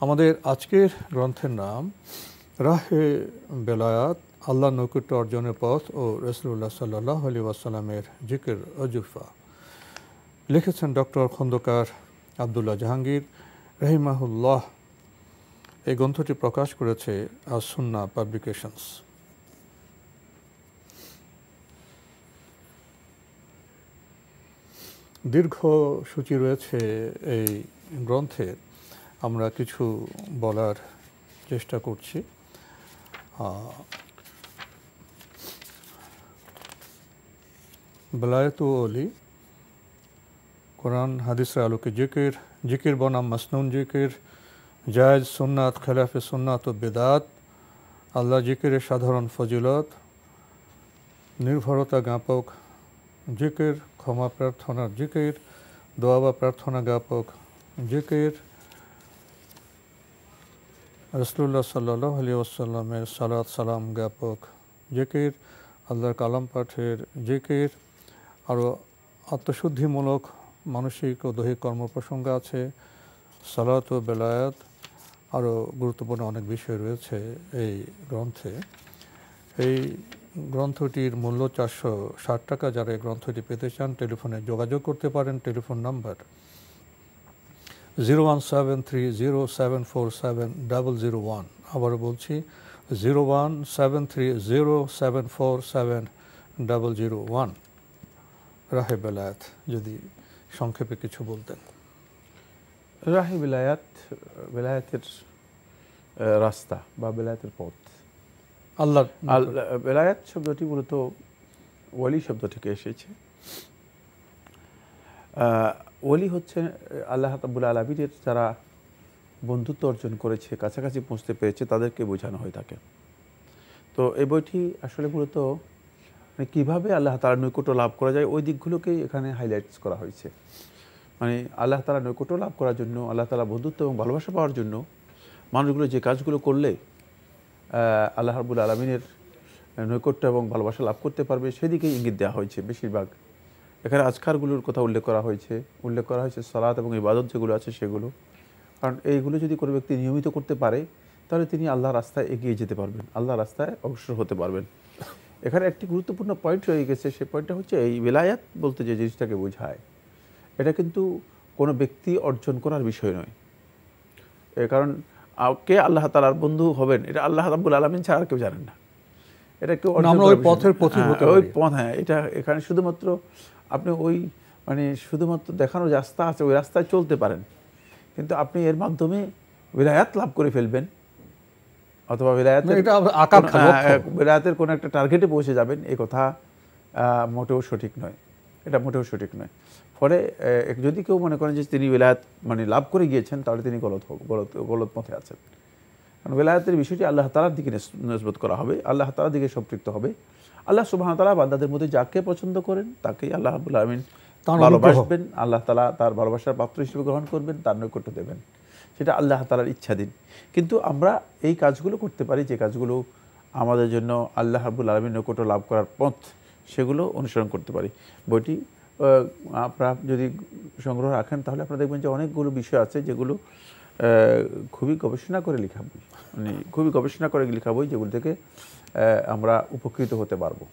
আমাদের আজকের গ্রন্থের নাম রাহে বেলায়াত, আল্লাহ নৈকট্য অর্জনের পথ ও রাসূলুল্লাহ সাল্লাল্লাহু আলাইহি ওয়াসাল্লামের জিকির ওজুফা। লিখেছেন ডক্টর খন্দকার আব্দুল্লাহ জাহাঙ্গীর রাহিমাহুল্লাহ। এই গ্রন্থটি প্রকাশ করেছে আস-সুন্নাহ পাবলিকেশনস। দীর্ঘ সূচি রয়েছে এই গ্রন্থের, আমরা কিছু বলার চেষ্টা করছি। বেলায়েত ও ওলি, কোরআন হাদিসের আলোকে জিকির, জিকির বনাম মাসনুন জিকির, জায়েজ সুন্নাত খেলাফে সুন্নাত ও বেদাত, আল্লাহ জিকিরের সাধারণ ফজিলত, নির্ভরতা জ্ঞাপক জিকির, ক্ষমা প্রার্থনার জিকির, দোয়া বা প্রার্থনা জ্ঞাপক জিকির, রাসূলুল্লাহ সাল্লাল্লাহু আলাইহি ওয়াসাল্লামের সালাত সালাম জ্ঞাপক জিকির, আল্লাহর কালাম পাঠের জিকির, আরও আত্মশুদ্ধিমূলক মানসিক ও দৈহিক কর্ম প্রসঙ্গ আছে, সালাত ও বেলায়াত, আরও গুরুত্বপূর্ণ অনেক বিষয় রয়েছে এই গ্রন্থে। এই গ্রন্থটির মূল্য 460 টাকা। যারা এই গ্রন্থটি পেতে চান টেলিফোনে যোগাযোগ করতে পারেন। Telephone number 01730747001। আবারও বলছি 01730747001। রাহে বেলায়াত যদি সংক্ষেপে কিছু বলতেন। রাহে বেলায়াত, বেলায়াতের রাস্তা বা বেলায়াতের পথ। আল্লাহ বেলায়াত শব্দটি মূলত ওয়ালি শব্দ থেকে এসেছে। ওয়ালি হচ্ছে আল্লাহ রাব্বুল আলামিনের যারা বন্ধুত্ব অর্জন করেছে, কাছাকাছি পৌঁছতে পেরেছে, তাদেরকে বোঝানো হয়ে থাকে। তো এই বইটি আসলে মূলত মানে কীভাবে আল্লাহ তাআলার নৈকট্য লাভ করা যায় ওই দিকগুলোকেই এখানে হাইলাইটস করা হয়েছে। মানে আল্লাহ তাআলার নৈকট্য লাভ করার জন্য, আল্লাহ তাআলা বন্ধুত্ব এবং ভালোবাসা পাওয়ার জন্য মানুষগুলো যে কাজগুলো করলে আল্লাহ রাব্বুল আলামিনের নৈকট্য এবং ভালোবাসা লাভ করতে পারবে সেদিকেই ইঙ্গিত দেওয়া হয়েছে বেশিরভাগ। এখানে আজকারগুলোর কথা উল্লেখ করা হয়েছে সালাত এবং ইবাদত যেগুলো আছে সেগুলো। কারণ এইগুলো যদি কোনো ব্যক্তি নিয়মিত করতে পারে তাহলে তিনি আল্লাহর রাস্তায় এগিয়ে যেতে পারবেন, আল্লাহর রাস্তায় অগ্রসর হতে পারবেন। এখানে একটি গুরুত্বপূর্ণ পয়েন্ট রয়ে গেছে, সেই পয়েন্টটা হচ্ছে এই বেলায়াত বলতে যে জিনিসটাকে বোঝায় এটা কিন্তু কোনো ব্যক্তি অর্জন করার বিষয় নয়। কারণ কে আল্লাহ তাআলার বন্ধু হবেন এটা আল্লাহ রাব্বুল আলামিন ছাড়া আর কেউ জানেন না। এটা কেউ ওই পথের পথিক হতে ওই পারি। পথ, হ্যাঁ, এটা এখানে শুধুমাত্র আপনি ওই মানে শুধুমাত্র দেখানো রাস্তা আছে ওই রাস্তায় চলতে পারেন, কিন্তু আপনি এর মাধ্যমে বেলায়াত লাভ করে ফেলবেন অথবা বেলায়াতের কোনো একটা টার্গেটে পৌঁছে যাবেন, এই কথা মোটেও সঠিক নয়। এটা মোটেও সঠিক নয়। ফলে যদি কেউ মনে করেন যে তিনি বেলায়াত মানে লাভ করে গিয়েছেন তাহলে তিনি গলত পথে আছেন। কারণ বেলায়াতের বিষয়টি আল্লাহ তাআলার দিকে নিসবত করা হবে, আল্লাহ তাআলার দিকে সম্পৃক্ত হবে। আল্লাহ সুবহানাহু ওয়া তাআলা বান্দাদের মধ্যে যাকে পছন্দ করেন তাকেই আল্লাহ রাব্বুল আলামিন ভালোবাসবেন, আল্লাহ তাআলা তার ভালোবাসার পাত্র হিসেবে গ্রহণ করবেন, তার নৈকট্য দেবেন। সেটা আল্লাহ তাআলার ইচ্ছাধীন। কিন্তু আমরা এই কাজগুলো করতে পারি যে কাজগুলো আমাদের জন্য আল্লাহ রাব্বুল আলামিনের নৈকট্য লাভ করার পথ, সেগুলো অনুসরণ করতে পারি। বইটি আপনারা যদি সংগ্রহ রাখেন তাহলে আপনারা দেখবেন যে অনেকগুলো বিষয় আছে যেগুলো খুবই গবেষণা করে লেখা বই, মানে খুবই গবেষণা করে লেখা বই, যেগুলো থেকে আমরা উপকৃত হতে পারবো।